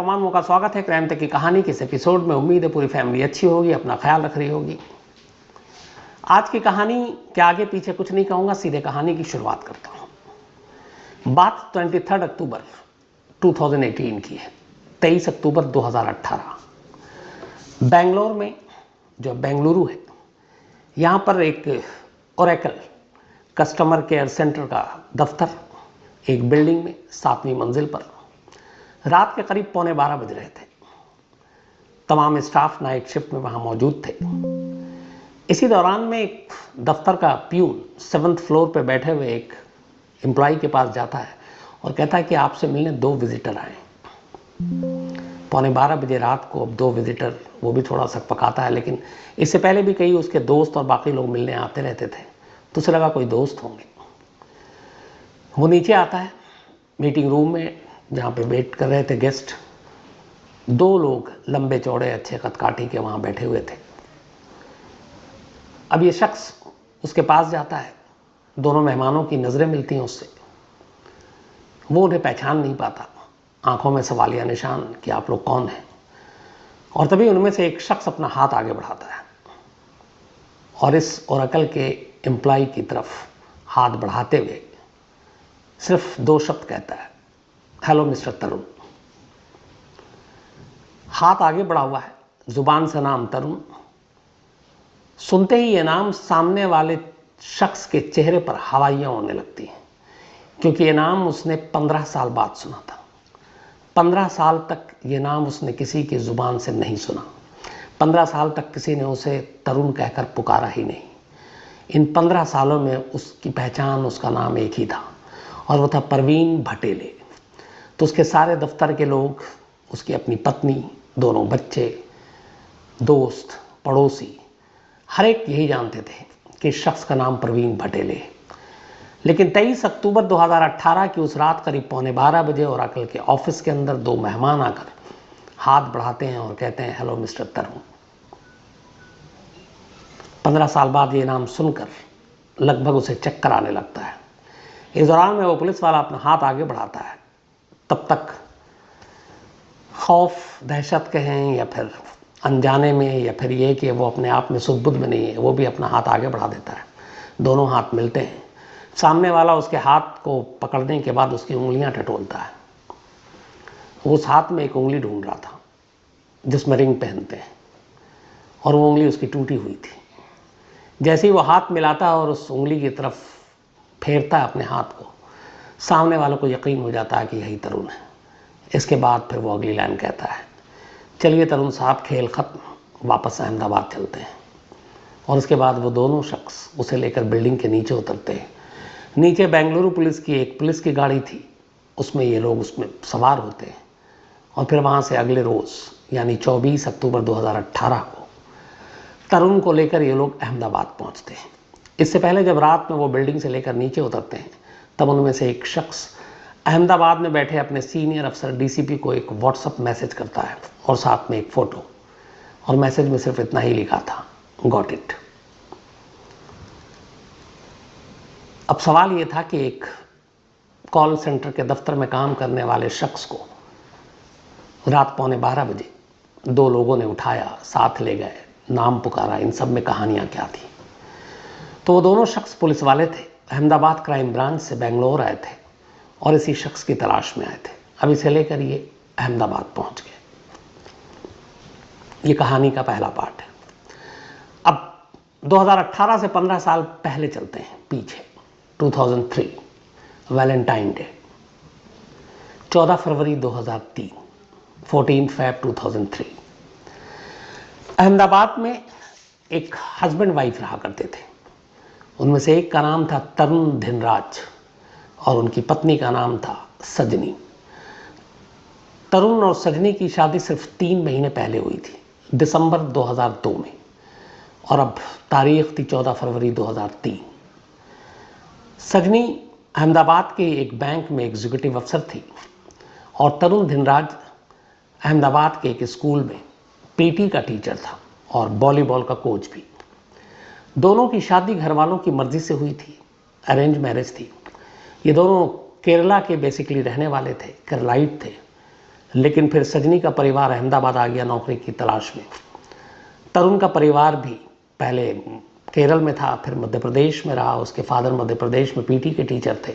तमामों का स्वागत है क्राइम तक की कहानी के इस एपिसोड में। उम्मीद है पूरी फैमिली अच्छी होगी, अपना ख्याल रख रही होगी। आज की कहानी के आगे पीछे कुछ नहीं कहूँगा, सीधे कहानी की शुरुआत करता हूँ। बात 23 अक्टूबर 2018 की है। 23 अक्टूबर 2018 बेंगलोर में, जो बेंगलुरु है, यहाँ पर एक ओरेकल कस्टमर केयर सेंटर का दफ्तर एक बिल्डिंग में 7वीं मंजिल पर रात के करीब 11:15 बज रहे थे। तमाम स्टाफ नाइट शिफ्ट में वहाँ मौजूद थे। इसी दौरान में एक दफ्तर का प्यून 7th फ्लोर पे बैठे हुए एक एम्प्लॉय के पास जाता है और कहता है कि आपसे मिलने 2 विजिटर आए। 11:15 बजे रात को अब 2 विजिटर, वो भी थोड़ा सकपकाता है, लेकिन इससे पहले भी कई उसके दोस्त और बाकी लोग मिलने आते रहते थे, तो उसे लगा कोई दोस्त होंगे। वो नीचे आता है मीटिंग रूम में, जहाँ पे वेट कर रहे थे गेस्ट। 2 लोग लंबे चौड़े अच्छे कदकाठी के वहाँ बैठे हुए थे। अब ये शख्स उसके पास जाता है, दोनों मेहमानों की नज़रें मिलती हैं उससे। वो उन्हें पहचान नहीं पाता, आंखों में सवालिया निशान कि आप लोग कौन हैं। और तभी उनमें से एक शख्स अपना हाथ आगे बढ़ाता है और इस ओरेकल के एम्प्लॉय की तरफ हाथ बढ़ाते हुए सिर्फ 2 शब्द कहता है, हेलो मिस्टर तरुण। हाथ आगे बढ़ा हुआ है, जुबान से नाम तरुण। सुनते ही ये नाम सामने वाले शख्स के चेहरे पर हवाइयाँ उड़ने लगती हैं, क्योंकि ये नाम उसने 15 साल बाद सुना था। 15 साल तक ये नाम उसने किसी की जुबान से नहीं सुना। 15 साल तक किसी ने उसे तरुण कहकर पुकारा ही नहीं। इन 15 सालों में उसकी पहचान, उसका नाम एक ही था, और वो था परवीन भटेले। तो उसके सारे दफ्तर के लोग, उसकी अपनी पत्नी, दोनों बच्चे, दोस्त, पड़ोसी, हर एक यही जानते थे कि इस शख्स का नाम परवीन भटेले है। लेकिन 23 अक्टूबर 2018 की उस रात करीब 11:15 बजे ओरेकल के ऑफिस के अंदर 2 मेहमान आकर हाथ बढ़ाते हैं और कहते हैं, हेलो मिस्टर तरुण। 15 साल बाद ये नाम सुनकर लगभग उसे चक्कर आने लगता है। इस दौरान में वो पुलिस वाला अपना हाथ आगे बढ़ाता है। तब तक खौफ, दहशत कहें या फिर अनजाने में, या फिर ये कि वो अपने आप में सुध-बुध में नहीं है, वो भी अपना हाथ आगे बढ़ा देता है। दोनों हाथ मिलते हैं। सामने वाला उसके हाथ को पकड़ने के बाद उसकी उंगलियां टटोलता है। वो उस हाथ में एक उंगली ढूंढ रहा था जिसमें रिंग पहनते हैं, और वो उंगली उसकी टूटी हुई थी। जैसे ही वो हाथ मिलाता है और उस उंगली की तरफ फेरता है अपने हाथ को, सामने वालों को यकीन हो जाता है कि यही तरुण है। इसके बाद फिर वो अगली लाइन कहता है, चलिए तरुण साहब, खेल खत्म, वापस अहमदाबाद चलते हैं। और उसके बाद वो दोनों शख्स उसे लेकर बिल्डिंग के नीचे उतरते हैं। नीचे बेंगलुरु पुलिस की एक पुलिस की गाड़ी थी, उसमें ये लोग उसमें सवार होते हैं, और फिर वहाँ से अगले रोज़ यानी 24 अक्टूबर 2018 को तरुण को लेकर ये लोग अहमदाबाद पहुँचते हैं। इससे पहले जब रात में वो बिल्डिंग से लेकर नीचे उतरते हैं, तब उनमें से एक शख्स अहमदाबाद में बैठे अपने सीनियर अफसर डीसीपी को एक व्हाट्सएप मैसेज करता है और साथ में एक फ़ोटो, और मैसेज में सिर्फ इतना ही लिखा था, गॉट इट। अब सवाल ये था कि एक कॉल सेंटर के दफ्तर में काम करने वाले शख्स को रात 11:15 बजे 2 लोगों ने उठाया, साथ ले गए, नाम पुकारा, इन सब में कहानियाँ क्या थी। तो वो दोनों शख्स पुलिस वाले थे, अहमदाबाद क्राइम ब्रांच से बेंगलोर आए थे और इसी शख्स की तलाश में आए थे। अब इसे लेकर ये अहमदाबाद पहुंच गए। ये कहानी का पहला पार्ट है। अब 2018 से 15 साल पहले चलते हैं पीछे। 2003 वैलेंटाइन डे, 14 फरवरी 2003, 14 फ़रवरी 2003। अहमदाबाद में एक हस्बैंड वाइफ रहा करते थे। उनमें से एक का नाम था तरुण धिनराज और उनकी पत्नी का नाम था सजनी। तरुण और सजनी की शादी सिर्फ 3 महीने पहले हुई थी, दिसंबर 2002 में, और अब तारीख थी 14 फरवरी 2003। सजनी अहमदाबाद के एक बैंक में एग्जीक्यूटिव अफसर थी और तरुण धिनराज अहमदाबाद के एक स्कूल में पीटी का टीचर था और वॉलीबॉल का कोच भी। दोनों की शादी घर वालों की मर्जी से हुई थी, अरेंज मैरिज थी। ये दोनों केरला के बेसिकली रहने वाले थे, केरलाइट थे, लेकिन फिर सजनी का परिवार अहमदाबाद आ गया नौकरी की तलाश में। तरुण का परिवार भी पहले केरल में था, फिर मध्य प्रदेश में रहा। उसके फादर मध्य प्रदेश में पीटी के टीचर थे।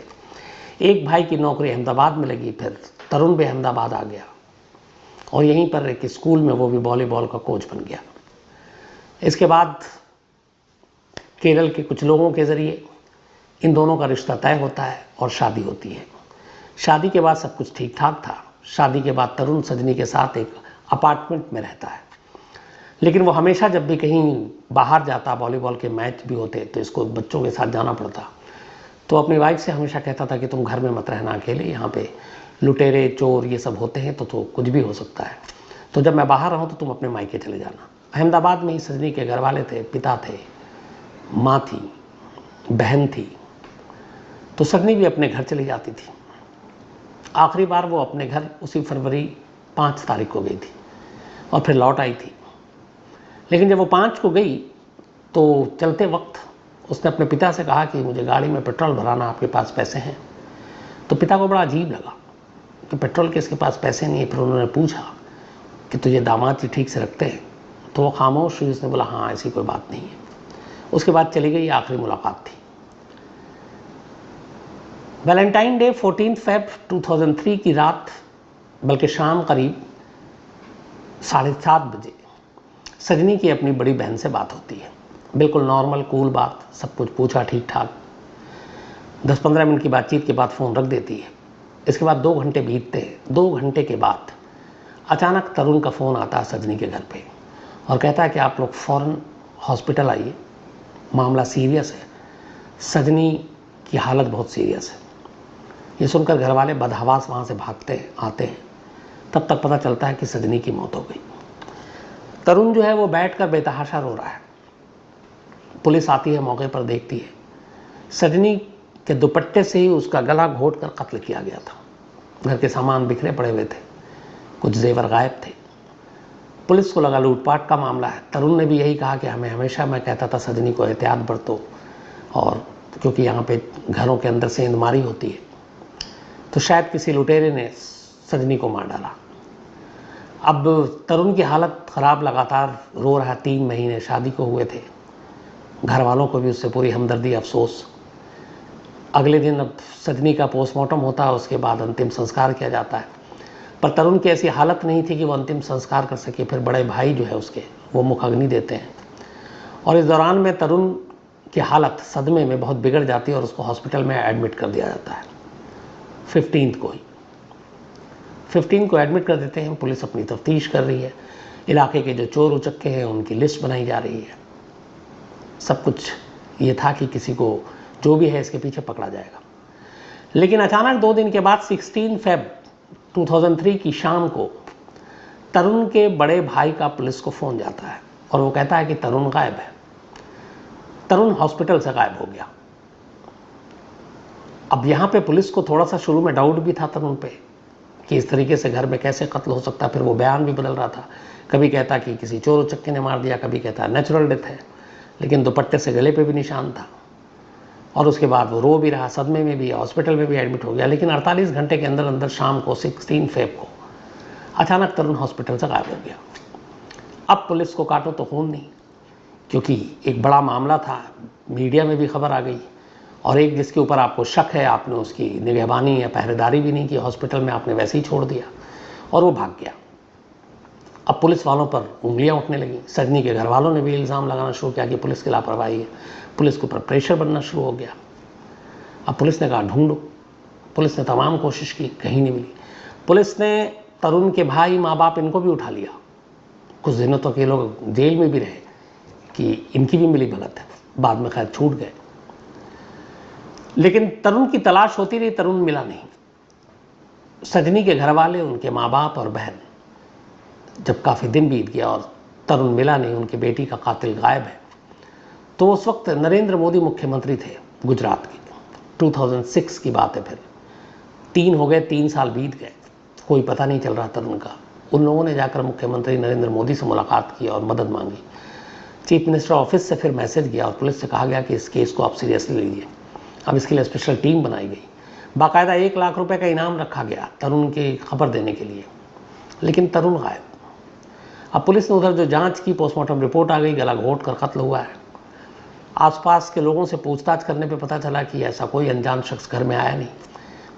एक भाई की नौकरी अहमदाबाद में लगी, फिर तरुण भी अहमदाबाद आ गया और यहीं पर एक स्कूल में वो भी वॉलीबॉल का कोच बन गया। इसके बाद केरल के कुछ लोगों के ज़रिए इन दोनों का रिश्ता तय होता है और शादी होती है। शादी के बाद सब कुछ ठीक ठाक था। शादी के बाद तरुण सजनी के साथ एक अपार्टमेंट में रहता है, लेकिन वो हमेशा जब भी कहीं बाहर जाता, वॉलीबॉल के मैच भी होते तो इसको बच्चों के साथ जाना पड़ता, तो अपनी वाइफ से हमेशा कहता था कि तुम घर में मत रहना अकेले, यहाँ पे लुटेरे चोर ये सब होते हैं तो कुछ भी हो सकता है, तो जब मैं बाहर रहूँ तो तुम अपने मायके चले जाना। अहमदाबाद में ही सजनी के घर वाले थे, पिता थे, माँ थी, बहन थी, तो सजनी भी अपने घर चली जाती थी। आखिरी बार वो अपने घर उसी फरवरी 5 तारीख को गई थी और फिर लौट आई थी। लेकिन जब वो 5 को गई तो चलते वक्त उसने अपने पिता से कहा कि मुझे गाड़ी में पेट्रोल भराना, आपके पास पैसे हैं? तो पिता को बड़ा अजीब लगा कि पेट्रोल के इसके पास पैसे नहीं है। फिर उन्होंने पूछा कि तुझे दामाद जी ठीक से रखते हैं? तो वो खामोश हुई। उसने बोला हाँ, ऐसी कोई बात नहीं है। उसके बाद चली गई। आखिरी मुलाकात थी वैलेंटाइन डे 14 फेब 2003 की रात, बल्कि शाम करीब 7:30 बजे सजनी की अपनी बड़ी बहन से बात होती है। बिल्कुल नॉर्मल कूल बात, सब कुछ पूछा ठीक ठाक। 10-15 मिनट की बातचीत के बाद फ़ोन रख देती है। इसके बाद 2 घंटे बीतते हैं। 2 घंटे के बाद अचानक तरुण का फ़ोन आता है सजनी के घर पे और कहता है कि आप लोग फ़ौरन हॉस्पिटल आइए, मामला सीरियस है, सजनी की हालत बहुत सीरियस है। ये सुनकर घर वाले बदहवास वहाँ से भागते आते हैं। तब तक पता चलता है कि सजनी की मौत हो गई। तरुण जो है वो बैठकर बेतहाशा रो रहा है। पुलिस आती है, मौके पर देखती है, सजनी के दुपट्टे से ही उसका गला घोट कर कत्ल किया गया था। घर के सामान बिखरे पड़े हुए थे, कुछ जेवर गायब थे। पुलिस को लगा लूटपाट का मामला है। तरुण ने भी यही कहा कि मैं कहता था सजनी को एहतियात बरतो, और क्योंकि यहाँ पे घरों के अंदर सेंधमारी होती है, तो शायद किसी लुटेरे ने सजनी को मार डाला। अब तरुण की हालत ख़राब, लगातार रो रहा। 3 महीने शादी को हुए थे। घर वालों को भी उससे पूरी हमदर्दी, अफसोस। अगले दिन अब सजनी का पोस्टमार्टम होता है, उसके बाद अंतिम संस्कार किया जाता है। पर तरुण की ऐसी हालत नहीं थी कि वो अंतिम संस्कार कर सके। फिर बड़े भाई जो है उसके, वो मुखाग्नि देते हैं और इस दौरान में तरुण की हालत सदमे में बहुत बिगड़ जाती है और उसको हॉस्पिटल में एडमिट कर दिया जाता है। 15 को एडमिट कर देते हैं। पुलिस अपनी तफ्तीश कर रही है। इलाके के जो चोर उचक्के हैं उनकी लिस्ट बनाई जा रही है। सब कुछ ये था कि किसी को जो भी है इसके पीछे पकड़ा जाएगा। लेकिन अचानक 2 दिन के बाद 16 फेब 2003 की शाम को तरुण के बड़े भाई का पुलिस को फ़ोन जाता है और वो कहता है कि तरुण गायब है। तरुण हॉस्पिटल से गायब हो गया। अब यहाँ पे पुलिस को थोड़ा सा शुरू में डाउट भी था तरुण पे कि इस तरीके से घर में कैसे कत्ल हो सकता है। फिर वो बयान भी बदल रहा था, कभी कहता कि किसी चोर उचक्के ने मार दिया, कभी कहता नेचुरल डेथ है, लेकिन दुपट्टे से गले पे भी निशान था। और उसके बाद वो रो भी रहा, सदमे में भी, हॉस्पिटल में भी एडमिट हो गया। लेकिन 48 घंटे के अंदर अंदर शाम को 16 फेब को अचानक तरुण हॉस्पिटल से गायब हो गया। अब पुलिस को काटो तो खून नहीं, क्योंकि एक बड़ा मामला था, मीडिया में भी खबर आ गई, और एक जिसके ऊपर आपको शक है, आपने उसकी निगहबानी या पहरेदारी भी नहीं की, हॉस्पिटल में आपने वैसे ही छोड़ दिया और वो भाग गया। अब पुलिस वालों पर उंगलियां उठने लगी। सजनी के घर वालों ने भी इल्ज़ाम लगाना शुरू किया कि पुलिस की लापरवाही है। पुलिस के ऊपर प्रेशर बनना शुरू हो गया। अब पुलिस ने कहा ढूंढो। पुलिस ने तमाम कोशिश की, कहीं नहीं मिली। पुलिस ने तरुण के भाई, माँ बाप, इनको भी उठा लिया। कुछ दिनों तक ये लोग जेल में भी रहे कि इनकी भी मिली भगत है। बाद में खैर छूट गए। लेकिन तरुण की तलाश होती रही, तरुण मिला नहीं। सजनी के घर वाले, उनके माँ बाप और बहन, जब काफ़ी दिन बीत गया और तरुण मिला नहीं, उनकी बेटी का कातिल गायब है, तो उस वक्त नरेंद्र मोदी मुख्यमंत्री थे गुजरात के। 2006 की बात है। फिर 3 हो गए, 3 साल बीत गए, कोई पता नहीं चल रहा तरुण का। उन लोगों ने जाकर मुख्यमंत्री नरेंद्र मोदी से मुलाकात की और मदद मांगी। चीफ मिनिस्टर ऑफिस से फिर मैसेज गया और पुलिस से कहा गया कि इस केस को आप सीरियसली लीजिए। अब इसके लिए स्पेशल टीम बनाई गई। बाकायदा 1 लाख रुपए का इनाम रखा गया तरुण की खबर देने के लिए। लेकिन तरुण गायब। अब पुलिस ने उधर जो जांच की, पोस्टमार्टम रिपोर्ट आ गई, गला घोट कर कत्ल हुआ है। आसपास के लोगों से पूछताछ करने पे पता चला कि ऐसा कोई अनजान शख्स घर में आया नहीं।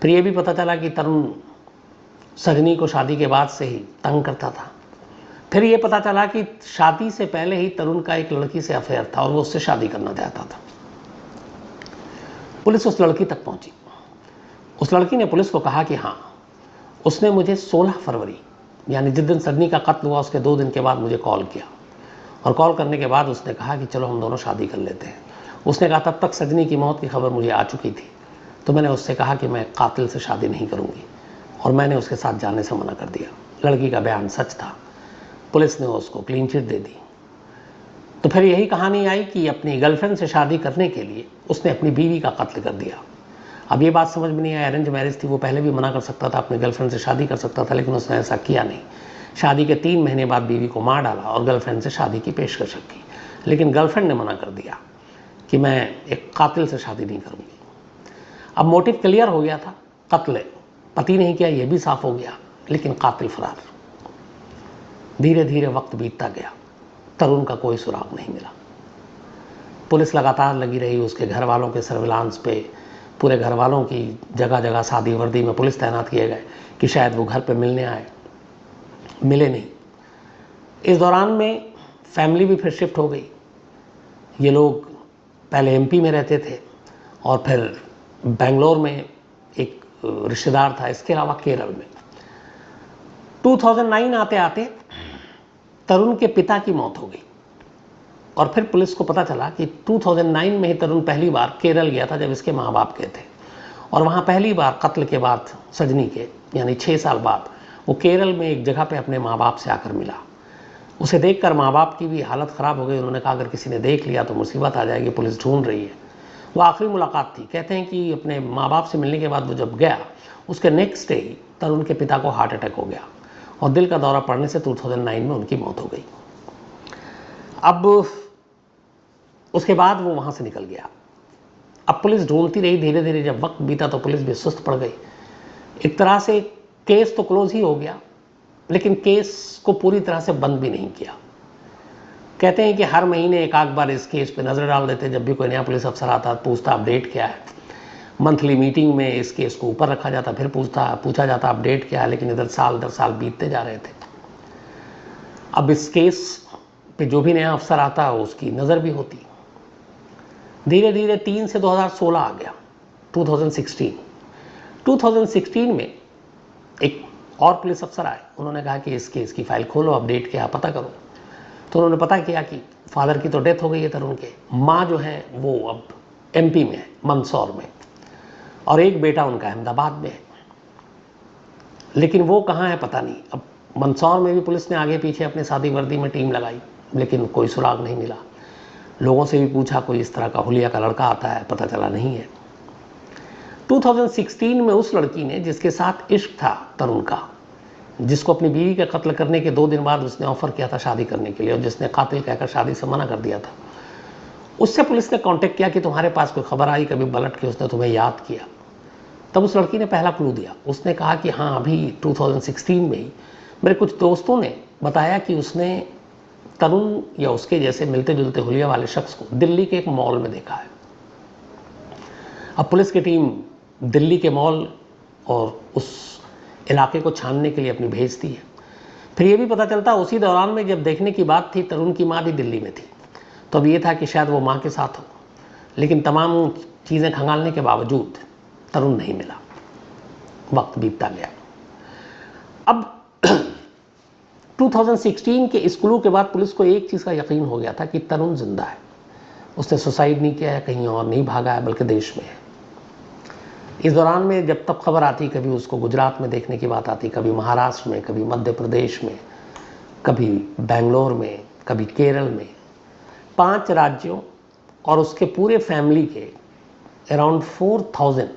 फिर ये भी पता चला कि तरुण सजनी को शादी के बाद से ही तंग करता था। फिर ये पता चला कि शादी से पहले ही तरुण का एक लड़की से अफेयर था और वो उससे शादी करना चाहता था। पुलिस उस लड़की तक पहुंची। उस लड़की ने पुलिस को कहा कि हाँ, उसने मुझे 16 फरवरी यानी जिस दिन सजनी का कत्ल हुआ उसके 2 दिन के बाद मुझे कॉल किया, और कॉल करने के बाद उसने कहा कि चलो हम दोनों शादी कर लेते हैं। उसने कहा तब तक सजनी की मौत की खबर मुझे आ चुकी थी, तो मैंने उससे कहा कि मैं कातिल से शादी नहीं करूंगी, और मैंने उसके साथ जाने से मना कर दिया। लड़की का बयान सच था। पुलिस ने उसको क्लीन चिट दे दी। तो फिर यही कहानी आई कि अपनी गर्लफ्रेंड से शादी करने के लिए उसने अपनी बीवी का कत्ल कर दिया। अब ये बात समझ में नहीं आई, अरेंज मैरिज थी, वो पहले भी मना कर सकता था, अपनी गर्लफ्रेंड से शादी कर सकता था, लेकिन उसने ऐसा किया नहीं। शादी के 3 महीने बाद बीवी को मार डाला और गर्लफ्रेंड से शादी की पेशकश की, लेकिन गर्लफ्रेंड ने मना कर दिया कि मैं एक कातिल से शादी नहीं करूँगी। अब मोटिव क्लियर हो गया था, कत्ल पति नहीं किया, ये भी साफ हो गया, लेकिन कातिल फरार। धीरे धीरे वक्त बीतता गया, तरुण का कोई सुराग नहीं मिला। पुलिस लगातार लगी रही उसके घर वालों के सर्विलांस पे। पूरे घर वालों की जगह जगह शादी वर्दी में पुलिस तैनात किए गए कि शायद वो घर पे मिलने आए, मिले नहीं। इस दौरान में फैमिली भी फिर शिफ्ट हो गई। ये लोग पहले एमपी में रहते थे और फिर बेंगलोर में एक रिश्तेदार था, इसके अलावा केरल में। 2009 आते आते तरुण के पिता की मौत हो गई, और फिर पुलिस को पता चला कि 2009 में ही तरुण पहली बार केरल गया था, जब इसके माँ बाप गए थे, और वहाँ पहली बार कत्ल के बाद सजनी के यानी 6 साल बाद वो केरल में एक जगह पे अपने माँ बाप से आकर मिला। उसे देखकर माँ बाप की भी हालत ख़राब हो गई। उन्होंने कहा अगर किसी ने देख लिया तो मुसीबत आ जाएगी, पुलिस ढूंढ रही है। वो आखिरी मुलाकात थी। कहते हैं कि अपने माँ बाप से मिलने के बाद वो जब गया, उसके नेक्स्ट डे ही तरुण के पिता को हार्ट अटैक हो गया और दिल का दौरा पड़ने से 2009 में उनकी मौत हो गई। अब उसके बाद वो वहाँ से निकल गया। अब पुलिस ढूंढती रही। धीरे धीरे जब वक्त बीता तो पुलिस भी सुस्त पड़ गई। एक तरह से केस तो क्लोज ही हो गया, लेकिन केस को पूरी तरह से बंद भी नहीं किया। कहते हैं कि हर महीने एक आध बार इस केस पे नज़र डाल देते। जब भी कोई नया पुलिस अफसर आता पूछता अपडेट क्या है। मंथली मीटिंग में इस केस को ऊपर रखा जाता, फिर पूछा जाता अपडेट क्या है। लेकिन इधर साल दर साल बीतते जा रहे थे। अब इस केस पे जो भी नया अफसर आता उसकी नज़र भी होती। धीरे धीरे 3 से 2016 आ गया, 2016 में एक और पुलिस अफसर आए। उन्होंने कहा कि इस केस की फाइल खोलो, अपडेट क्या पता करो। तो उन्होंने पता किया कि फादर की तो डेथ हो गई है तरुण के, माँ जो है वो अब एमपी में है, मंदसौर में, और एक बेटा उनका अहमदाबाद में है। लेकिन वो कहाँ है पता नहीं। अब मंदसौर में भी पुलिस ने आगे पीछे अपने शादी वर्दी में टीम लगाई, लेकिन कोई सुराग नहीं मिला। लोगों से भी पूछा, कोई इस तरह का हुलिया का लड़का आता है, पता चला नहीं है। 2016 में उस लड़की ने जिसके साथ इश्क था तरुण का, जिसको अपनी बीवी का कत्ल करने के 2 दिन बाद उसने ऑफर किया था शादी करने के लिए, और जिसने कातिल कहकर शादी से मना कर दिया था, उससे पुलिस ने कांटेक्ट किया कि तुम्हारे पास कोई खबर आई कभी पलट के उसने तुम्हें याद किया। तब उस लड़की ने पहला क्लू दिया। उसने कहा कि हाँ, अभी 2016 में ही मेरे कुछ दोस्तों ने बताया कि उसने तरुण या उसके जैसे मिलते जुलते हुलिया वाले शख्स को दिल्ली के एक मॉल में देखा है। अब पुलिस की टीम दिल्ली के मॉल और उस इलाके को छानने के लिए अपनी भेजती है। फिर ये भी पता चलता उसी दौरान में जब देखने की बात थी, तरुण की माँ भी दिल्ली में थी। तो अब ये था कि शायद वो माँ के साथ हो, लेकिन तमाम चीज़ें खंगालने के बावजूद तरुण नहीं मिला। वक्त बीतता गया। अब 2016 के इस क्लू के बाद पुलिस को एक चीज़ का यकीन हो गया था कि तरुण जिंदा है। उसने सुसाइड नहीं किया है, कहीं और नहीं भागा है, बल्कि देश में है। इस दौरान में जब तब खबर आती, कभी उसको गुजरात में देखने की बात आती, कभी महाराष्ट्र में, कभी मध्य प्रदेश में, कभी बेंगलोर में, कभी केरल में। 5 राज्यों और उसके पूरे फैमिली के अराउंड 4000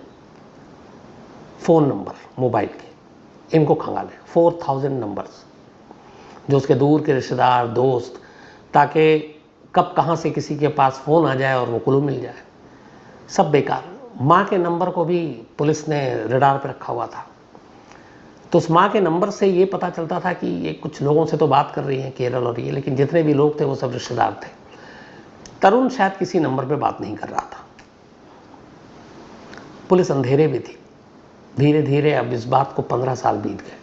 फ़ोन नंबर मोबाइल के, इनको खंगाले। 4000 नंबर्स, जो उसके दूर के रिश्तेदार, दोस्त, ताकि कब कहाँ से किसी के पास फ़ोन आ जाए और वो क्लू मिल जाए। सब बेकार। माँ के नंबर को भी पुलिस ने रडार पर रखा हुआ था। तो उस माँ के नंबर से ये पता चलता था कि ये कुछ लोगों से तो बात कर रही हैं केरल और ये, लेकिन जितने भी लोग थे वो सब रिश्तेदार थे। तरुण शायद किसी नंबर पे बात नहीं कर रहा था। पुलिस अंधेरे में थी। धीरे धीरे अब इस बात को 15 साल बीत गए।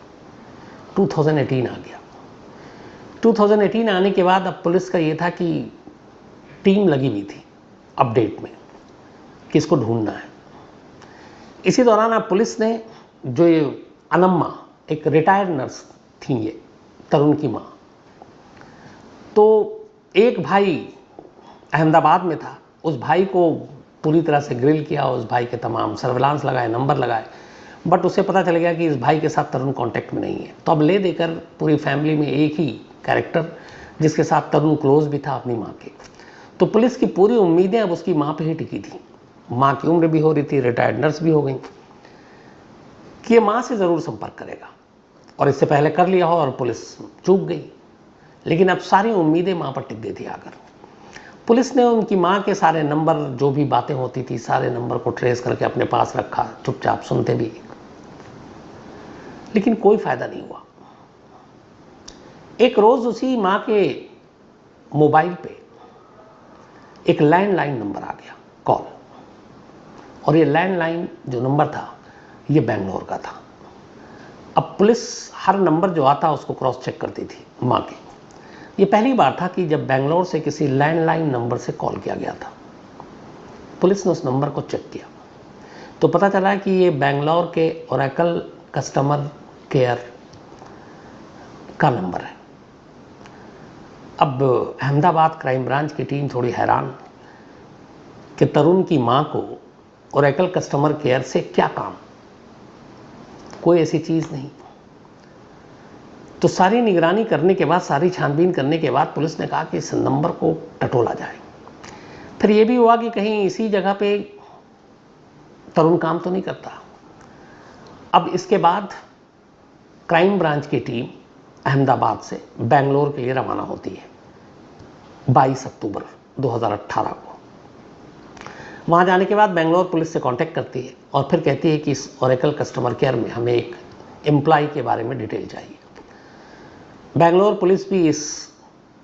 2018 आ गया। 2018 आने के बाद अब पुलिस का ये था कि टीम लगी हुई थी अपडेट में कि इसको ढूंढना है। इसी दौरान अब पुलिस ने, जो ये अनम्मा एक रिटायर्ड नर्स थी, ये तरुण की माँ, तो एक भाई अहमदाबाद में था, उस भाई को पूरी तरह से ग्रिल किया, उस भाई के तमाम सर्विलांस लगाए, नंबर लगाए, बट उसे पता चल गया कि इस भाई के साथ तरुण कांटेक्ट में नहीं है। तो अब ले देकर पूरी फैमिली में एक ही कैरेक्टर जिसके साथ तरुण क्लोज भी था, अपनी माँ के। तो पुलिस की पूरी उम्मीदें अब उसकी माँ पे ही टिकी थी। माँ की उम्र भी हो रही थी, रिटायर्ड नर्स भी हो गई, कि ये माँ से ज़रूर संपर्क करेगा, और इससे पहले कर लिया हो और पुलिस चूक गई। लेकिन अब सारी उम्मीदें माँ पर टिक गई थी आकर। पुलिस ने उनकी माँ के सारे नंबर, जो भी बातें होती थी, सारे नंबर को ट्रेस करके अपने पास रखा, चुपचाप सुनते भी, लेकिन कोई फायदा नहीं हुआ। एक रोज उसी माँ के मोबाइल पे एक लैंडलाइन नंबर आ गया, कॉल, और ये लैंडलाइन जो नंबर था ये बेंगलोर का था। अब पुलिस हर नंबर जो आता उसको क्रॉस चेक करती थी माँ के। ये पहली बार था कि जब बेंगलोर से किसी लैंडलाइन नंबर से कॉल किया गया था। पुलिस ने उस नंबर को चेक किया तो पता चला कि ये बेंगलोर के ओरेकल कस्टमर केयर का नंबर है। अब अहमदाबाद क्राइम ब्रांच की टीम थोड़ी हैरान कि तरुण की माँ को ओरेकल कस्टमर केयर से क्या काम, कोई ऐसी चीज़ नहीं। तो सारी निगरानी करने के बाद, सारी छानबीन करने के बाद पुलिस ने कहा कि इस नंबर को टटोला जाए। फिर ये भी हुआ कि कहीं इसी जगह पे तरुण काम तो नहीं करता। अब इसके बाद क्राइम ब्रांच की टीम अहमदाबाद से बेंगलोर के लिए रवाना होती है 22 अक्टूबर 2018 को। वहाँ जाने के बाद बेंगलोर पुलिस से कांटेक्ट करती है और फिर कहती है कि इस ओरेकल कस्टमर केयर में हमें एक एम्प्लॉय के बारे में डिटेल चाहिए। बेंगलोर पुलिस भी इस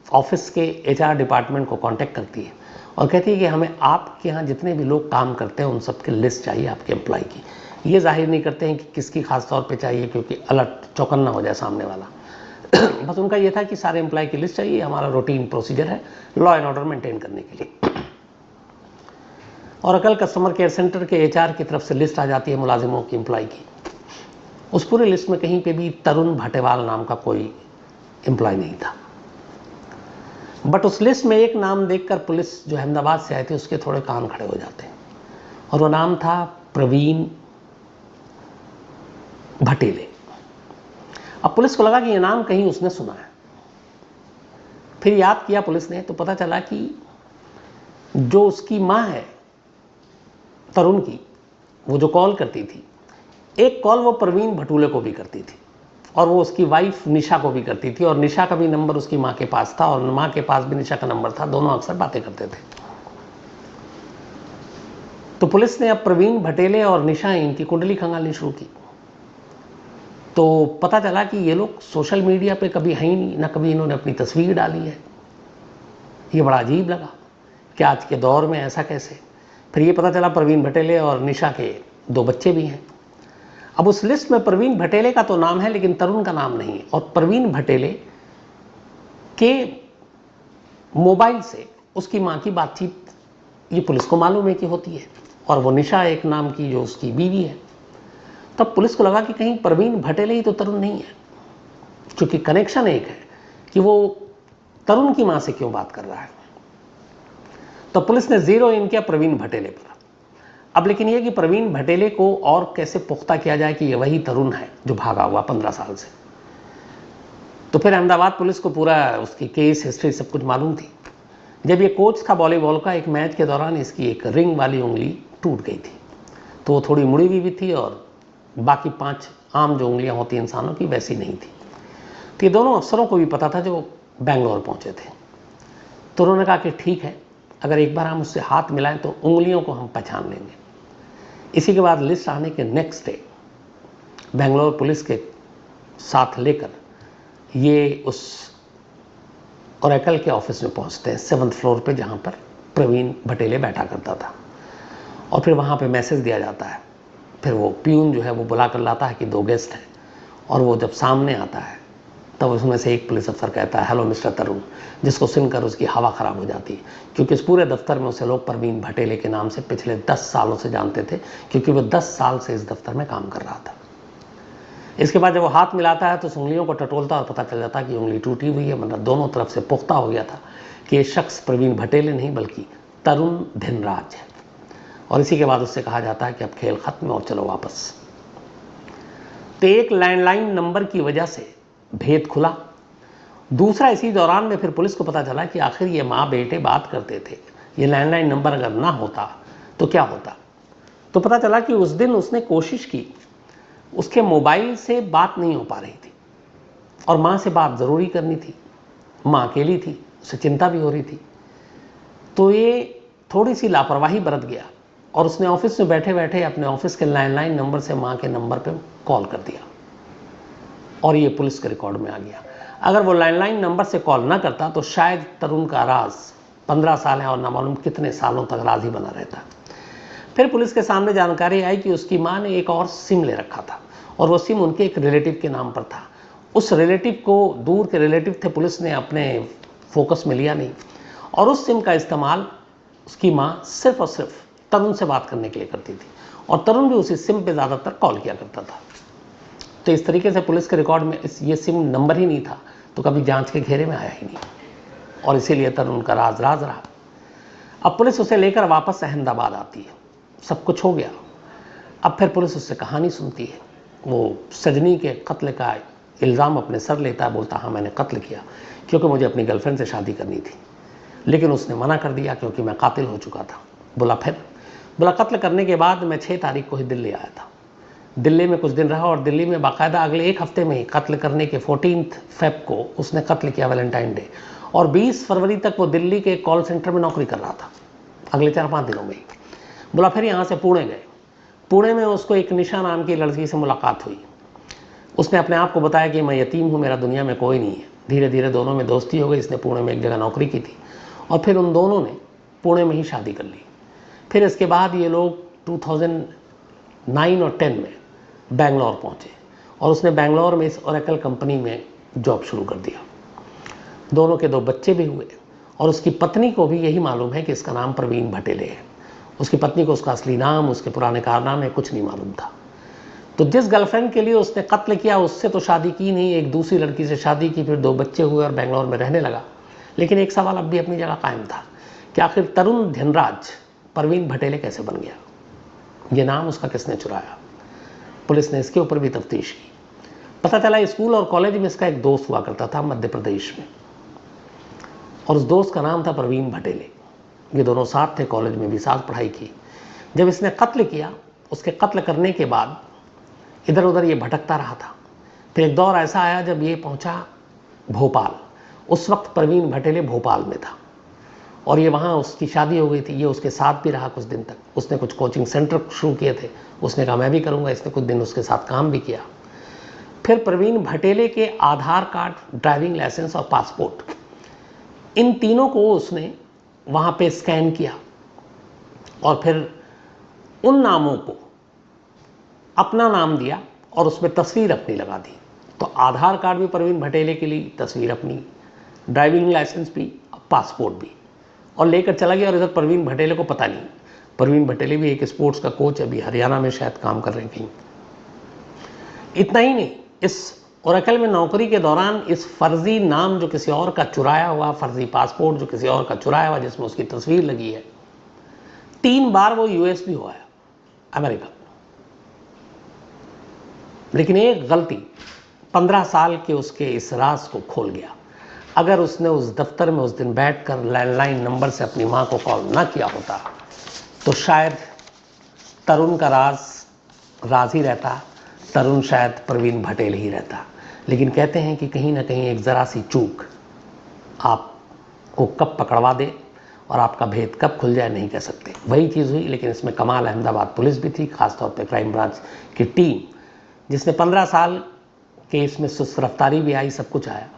ऑफिस के HR डिपार्टमेंट को कांटेक्ट करती है और कहती है कि हमें आपके यहाँ जितने भी लोग काम करते हैं उन सबकी लिस्ट चाहिए, आपके एम्प्लॉय की। ये जाहिर नहीं करते हैं कि किसकी खास तौर पे चाहिए, क्योंकि अलर्ट चौकन्ना हो जाए सामने वाला। बस उनका ये था कि सारे एम्प्लॉय की लिस्ट चाहिए, हमारा रूटीन प्रोसीजर है लॉ एंड ऑर्डर मेंटेन करने के लिए। ओरेकल कस्टमर केयर सेंटर के HR की तरफ से लिस्ट आ जाती है मुलाजिमों की, एम्प्लॉय की। उस पूरी लिस्ट में कहीं पे भी तरुण भाटेवाल नाम का कोई एम्प्लॉय नहीं था। बट उस लिस्ट में एक नाम देखकर पुलिस जो अहमदाबाद से आए थे उसके थोड़े कान खड़े हो जाते हैं, और वो नाम था प्रवीण भटेले। अब पुलिस को लगा कि ये नाम कहीं उसने सुना है। फिर याद किया पुलिस ने तो पता चला कि जो उसकी माँ है तरुण की, वो जो कॉल करती थी, एक कॉल वो प्रवीण भटूले को भी करती थी और वो उसकी वाइफ निशा को भी करती थी, और निशा का भी नंबर उसकी माँ के पास था और माँ के पास भी निशा का नंबर था। दोनों अक्सर बातें करते थे। तो पुलिस ने अब प्रवीण भटेले और निशा, इनकी कुंडली खंगालनी शुरू की। तो पता चला कि ये लोग सोशल मीडिया पे कभी हैं ही नहीं, ना कभी इन्होंने अपनी तस्वीर डाली है। ये बड़ा अजीब लगा कि आज के दौर में ऐसा कैसे। फिर ये पता चला प्रवीण भटेले और निशा के 2 बच्चे भी हैं। अब उस लिस्ट में प्रवीण भटेले का तो नाम है लेकिन तरुण का नाम नहीं है, और प्रवीण भटेले के मोबाइल से उसकी माँ की बातचीत ये पुलिस को मालूम है कि होती है, और वो निशा एक नाम की जो उसकी बीवी है। तब पुलिस को लगा कि कहीं प्रवीण भटेले ही तो तरुण नहीं है, क्योंकि कनेक्शन एक है कि वो तरुण की माँ से क्यों बात कर रहा है। तो पुलिस ने ज़ीरो इन किया प्रवीण भटेले पर। अब लेकिन ये कि प्रवीण भटेले को और कैसे पुख्ता किया जाए कि ये वही तरुण है जो भागा हुआ 15 साल से। तो फिर अहमदाबाद पुलिस को पूरा उसकी केस हिस्ट्री सब कुछ मालूम थी। जब ये कोच था वॉलीबॉल का, एक मैच के दौरान इसकी एक रिंग वाली उंगली टूट गई थी, तो वो थोड़ी मुड़ी हुई भी थी और बाकी 5 आम जो उंगलियां होती हैं इंसानों की वैसी नहीं थी। तो ये दोनों अफसरों को भी पता था जो बेंगलोर पहुंचे थे। तो उन्होंने कहा कि ठीक है, अगर एक बार हम उससे हाथ मिलाएं तो उंगलियों को हम पहचान लेंगे। इसी के बाद लिस्ट आने के नेक्स्ट डे बेंगलोर पुलिस के साथ लेकर ये उस ओरेकल के ऑफिस में पहुंचते हैं 7th फ्लोर पे, जहां पर प्रवीण भटेले बैठा करता था। और फिर वहां पे मैसेज दिया जाता है। फिर वो प्यून जो है वो बुला कर लाता है कि 2 गेस्ट हैं, और वो जब सामने आता है तब उसमें से एक पुलिस अफसर कहता है, हेलो मिस्टर तरुण, जिसको सुनकर उसकी हवा खराब हो जाती है, क्योंकि इस पूरे दफ्तर में उसे लोग प्रवीण भटेले के नाम से पिछले 10 सालों से जानते थे, क्योंकि वो 10 साल से इस दफ्तर में काम कर रहा था। इसके बाद जब वो हाथ मिलाता है तो उस उंगलियों को टटोलता और पता चल जाता है कि उंगली टूटी हुई है, मतलब दोनों तरफ से पुख्ता हो गया था कि ये शख्स प्रवीण भटेले नहीं बल्कि तरुण धिनराज है। और इसी के बाद उससे कहा जाता है कि अब खेल खत्म और चलो वापस। तो एक लैंडलाइन नंबर की वजह से भेद खुला। दूसरा, इसी दौरान में फिर पुलिस को पता चला कि आखिर ये माँ बेटे बात करते थे, ये लैंडलाइन नंबर अगर ना होता तो क्या होता। तो पता चला कि उस दिन उसने कोशिश की, उसके मोबाइल से बात नहीं हो पा रही थी, और माँ से बात ज़रूरी करनी थी। माँ अकेली थी, उसे चिंता भी हो रही थी। तो ये थोड़ी सी लापरवाही बरत गया, और उसने ऑफिस में बैठे बैठे अपने ऑफिस के लैंडलाइन नंबर से माँ के नंबर पे कॉल कर दिया, और ये पुलिस के रिकॉर्ड में आ गया। अगर वो लैंडलाइन नंबर से कॉल ना करता तो शायद तरुण का राज 15 साल है और ना मालूम कितने सालों तक राज ही बना रहता। फिर पुलिस के सामने जानकारी आई कि उसकी माँ ने एक और सिम ले रखा था, और वो सिम उनके एक रिलेटिव के नाम पर था। उस रिलेटिव को, दूर के रिलेटिव थे, पुलिस ने अपने फोकस में लिया नहीं, और उस सिम का इस्तेमाल उसकी माँ सिर्फ और सिर्फ तरुण से बात करने के लिए करती थी, और तरुण भी उसी सिम पे ज़्यादातर कॉल किया करता था। तो इस तरीके से पुलिस के रिकॉर्ड में ये सिम नंबर ही नहीं था, तो कभी जांच के घेरे में आया ही नहीं, और इसीलिए तरुण का राज राज रहा। अब पुलिस उसे लेकर वापस अहमदाबाद आती है, सब कुछ हो गया। अब फिर पुलिस उससे कहानी सुनती है। वो सजनी के कत्ल का इल्ज़ाम अपने सर लेता है, बोलता हाँ मैंने कत्ल किया क्योंकि मुझे अपनी गर्लफ्रेंड से शादी करनी थी, लेकिन उसने मना कर दिया क्योंकि मैं कातिल हो चुका था। बोला कत्ल करने के बाद मैं 6 तारीख को ही दिल्ली आया था। दिल्ली में कुछ दिन रहा, और दिल्ली में बाकायदा अगले 1 हफ्ते में ही कत्ल करने के 14 फेब को उसने कत्ल किया, वैलेंटाइन डे, और 20 फरवरी तक वो दिल्ली के कॉल सेंटर में नौकरी कर रहा था, अगले 4-5 दिनों में ही। बोला फिर यहाँ से पुणे गए। पुणे में उसको एक निशा नाम की लड़की से मुलाकात हुई। उसने अपने आप को बताया कि मैं यतीम हूँ, मेरा दुनिया में कोई नहीं है। धीरे धीरे दोनों में दोस्ती हो गई। इसने पुणे में एक जगह नौकरी की थी, और फिर उन दोनों ने पुणे में ही शादी कर ली। फिर इसके बाद ये लोग 2009 और 10 में बेंगलोर पहुँचे, और उसने बेंगलोर में इस ओरेकल कंपनी में जॉब शुरू कर दिया। दोनों के 2 बच्चे भी हुए, और उसकी पत्नी को भी यही मालूम है कि इसका नाम प्रवीण भटेले है। उसकी पत्नी को उसका असली नाम, उसके पुराने कारनामे कुछ नहीं मालूम था। तो जिस गर्लफ्रेंड के लिए उसने कत्ल किया उससे तो शादी की नहीं, एक दूसरी लड़की से शादी की, फिर 2 बच्चे हुए और बेंगलोर में रहने लगा। लेकिन एक सवाल अब भी अपनी जगह कायम था कि आखिर तरुण धिनराज प्रवीण भटेले कैसे बन गया, ये नाम उसका किसने चुराया। पुलिस ने इसके ऊपर भी तफ्तीश की। पता चला स्कूल और कॉलेज में इसका एक दोस्त हुआ करता था मध्य प्रदेश में, और उस दोस्त का नाम था प्रवीण भटेले। ये दोनों साथ थे, कॉलेज में भी साथ पढ़ाई की। जब इसने कत्ल किया, उसके कत्ल करने के बाद इधर उधर ये भटकता रहा था। फिर एक दौर ऐसा आया जब ये पहुंचा भोपाल। उस वक्त प्रवीण भटेले भोपाल में था, और ये वहाँ उसकी शादी हो गई थी। ये उसके साथ भी रहा कुछ दिन तक। उसने कुछ कोचिंग सेंटर शुरू किए थे, उसने कहा मैं भी करूँगा। इसने कुछ दिन उसके साथ काम भी किया। फिर प्रवीण भटेले के आधार कार्ड, ड्राइविंग लाइसेंस और पासपोर्ट, इन तीनों को उसने वहाँ पे स्कैन किया, और फिर उन नामों को अपना नाम दिया, और उसमें तस्वीर अपनी लगा दी। तो आधार कार्ड भी प्रवीण भटेले के लिए, तस्वीर अपनी, ड्राइविंग लाइसेंस भी, पासपोर्ट भी, और लेकर चला गया। और इधर प्रवीण भटेले को पता नहीं। प्रवीण भटेले भी एक स्पोर्ट्स का कोच, अभी हरियाणा में शायद काम कर रहे हैं कहीं। इतना ही नहीं, इस ओरेकल में नौकरी के दौरान इस फर्जी नाम जो किसी और का चुराया हुआ, फर्जी पासपोर्ट जो किसी और का चुराया हुआ जिसमें उसकी तस्वीर लगी है, 3 बार वो यूएस भी हुआ है, अमेरिका। लेकिन एक गलती 15 साल के उसके इस राज को खोल गया। अगर उसने उस दफ्तर में उस दिन बैठकर लैंडलाइन नंबर से अपनी मां को कॉल ना किया होता तो शायद तरुण का राज ही रहता, तरुण शायद प्रवीण भटेल ही रहता। लेकिन कहते हैं कि कहीं ना कहीं एक ज़रा सी चूक आपको कब पकड़वा दे और आपका भेद कब खुल जाए नहीं कह सकते। वही चीज़ हुई। लेकिन इसमें कमाल अहमदाबाद पुलिस भी थी, खासतौर पे क्राइम ब्रांच की टीम, जिसने 15 साल केस में सुस्त रफ्तारी भी आई, सब कुछ आया,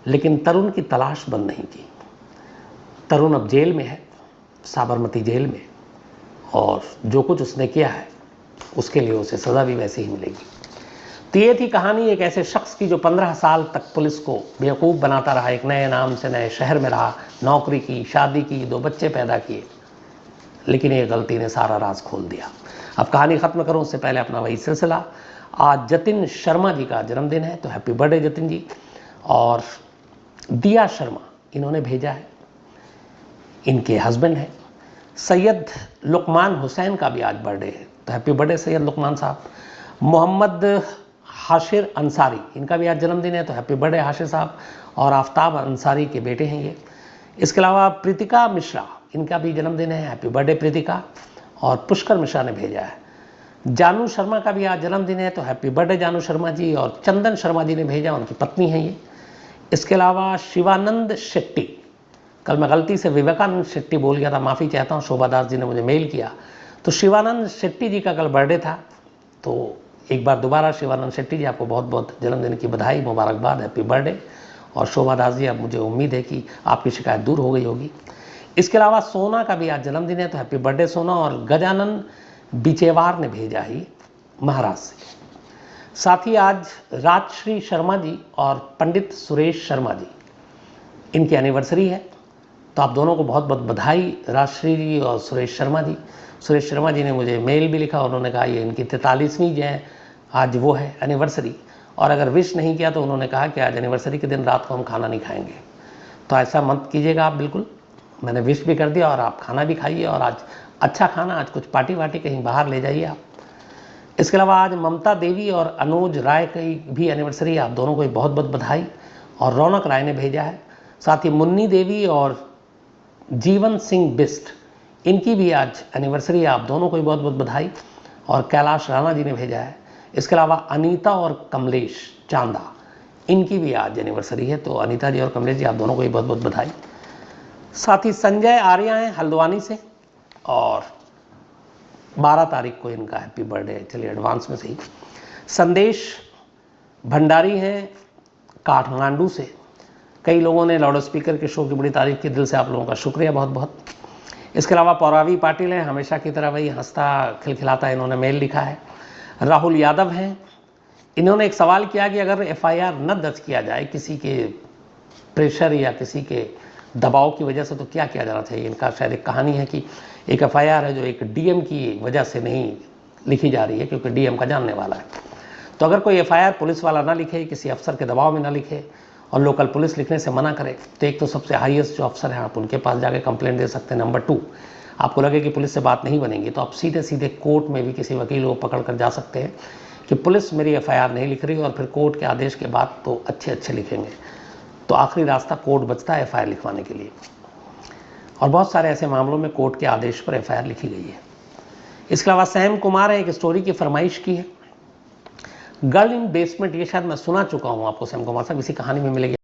लेकिन तरुण की तलाश बंद नहीं की। तरुण अब जेल में है, साबरमती जेल में, और जो कुछ उसने किया है उसके लिए उसे सज़ा भी वैसे ही मिलेगी। तो ये थी कहानी एक ऐसे शख्स की जो 15 साल तक पुलिस को बेवकूफ़ बनाता रहा, एक नए नाम से नए शहर में रहा, नौकरी की, शादी की, 2 बच्चे पैदा किए, लेकिन ये गलती ने सारा राज खोल दिया। अब कहानी ख़त्म करूं उससे पहले अपना वही सिलसिला, आज जतिन शर्मा जी का जन्मदिन है, तो हैप्पी बर्थडे जतिन जी। और दिया शर्मा इन्होंने भेजा है, इनके हस्बैंड हैं। सैयद लुकमान हुसैन का भी आज बर्थडे है, तो हैप्पी बर्थडे सैयद लुकमान साहब। मोहम्मद हाशिर अंसारी, इनका भी आज जन्मदिन है, तो हैप्पी बर्थडे हाशिर साहब। और आफ्ताब अंसारी के बेटे हैं ये। इसके अलावा प्रीतिका मिश्रा, इनका भी जन्मदिन है, हैप्पी बर्थडे प्रीतिका। और पुष्कर मिश्रा ने भेजा है। जानू शर्मा का भी आज जन्मदिन है, तो हैप्पी बर्थडे जानू शर्मा जी। और चंदन शर्मा जी ने भेजा, उनकी पत्नी है ये। इसके अलावा शिवानंद शेट्टी, कल मैं गलती से विवेकानंद शेट्टी बोल गया था, माफ़ी चाहता हूँ, शोभा दास जी ने मुझे मेल किया। तो शिवानंद शेट्टी जी का कल बर्थडे था, तो एक बार दोबारा शिवानंद शेट्टी जी आपको बहुत बहुत जन्मदिन की बधाई, मुबारकबाद, हैप्पी बर्थडे। और शोभा दास जी, अब मुझे उम्मीद है कि आपकी शिकायत दूर हो गई होगी। इसके अलावा सोना का भी आज जन्मदिन है, तो हैप्पी बर्थडे सोना। और गजानन बिचेवार ने भेजा ही महाराष्ट्र से। साथ ही आज राजश्री शर्मा जी और पंडित सुरेश शर्मा जी, इनकी एनिवर्सरी है, तो आप दोनों को बहुत बहुत बधाई, राजश्री जी और सुरेश शर्मा जी। सुरेश शर्मा जी ने मुझे मेल भी लिखा, उन्होंने कहा ये इनकी 43वीं जय आज वो है एनिवर्सरी। और अगर विश नहीं किया तो उन्होंने कहा कि आज एनिवर्सरी के दिन रात को हम खाना नहीं खाएंगे, तो ऐसा मत कीजिएगा आप बिल्कुल। मैंने विश भी कर दिया और आप खाना भी खाइए, और आज अच्छा खाना, आज कुछ पार्टी वार्टी कहीं बाहर ले जाइए आप। इसके अलावा आज ममता देवी और अनुज राय की भी एनिवर्सरी है, आप दोनों को बहुत बहुत बधाई। और रौनक राय ने भेजा है। साथ ही मुन्नी देवी और जीवन सिंह बिस्ट, इनकी भी आज एनिवर्सरी है, आप दोनों को बहुत बहुत बधाई। और कैलाश राणा जी ने भेजा है। इसके अलावा अनीता और कमलेश चांदा, इनकी भी आज एनिवर्सरी है, तो अनीता जी और कमलेश जी आप दोनों को भी बहुत बहुत बधाई। साथ ही संजय आर्या हैं हल्द्वानी से, और 12 तारीख को इनका हैप्पी बर्थडे है, चलिए एडवांस में सही। संदेश भंडारी हैं काठमांडू से, कई लोगों ने लाउड स्पीकर के शो की बड़ी तारीफ की, दिल से आप लोगों का शुक्रिया बहुत बहुत। इसके अलावा पौरावी पाटिल हैं, हमेशा की तरह वही हंसता खिलखिलाता, इन्होंने मेल लिखा है। राहुल यादव हैं, इन्होंने एक सवाल किया कि अगर एफआईआर न दर्ज किया जाए किसी के प्रेशर या किसी के दबाव की वजह से, तो क्या किया जाना चाहिए। इनका शायद एक कहानी है कि एक एफआईआर है जो एक डीएम की वजह से नहीं लिखी जा रही है, क्योंकि डीएम का जानने वाला है। तो अगर कोई एफआईआर पुलिस वाला ना लिखे, किसी अफसर के दबाव में ना लिखे, और लोकल पुलिस लिखने से मना करे, तो एक तो सबसे हाईएस्ट जो अफसर हैं आप उनके पास जाके कंप्लेंट दे सकते हैं। नंबर 2, आपको लगे कि पुलिस से बात नहीं बनेगी, तो आप सीधे सीधे कोर्ट में भी किसी वकील को पकड़ कर जा सकते हैं कि पुलिस मेरी एफआईआर नहीं लिख रही, और फिर कोर्ट के आदेश के बाद तो अच्छे लिखेंगे। तो आखिरी रास्ता कोर्ट बचता है एफआईआर लिखवाने के लिए, और बहुत सारे ऐसे मामलों में कोर्ट के आदेश पर एफआईआर लिखी गई है। इसके अलावा सैम कुमार है, एक स्टोरी की फरमाइश की है, गर्ल इन बेसमेंट, ये शायद मैं सुना चुका हूँ आपको सैम कुमार साहब, इसी कहानी में मिलेगी।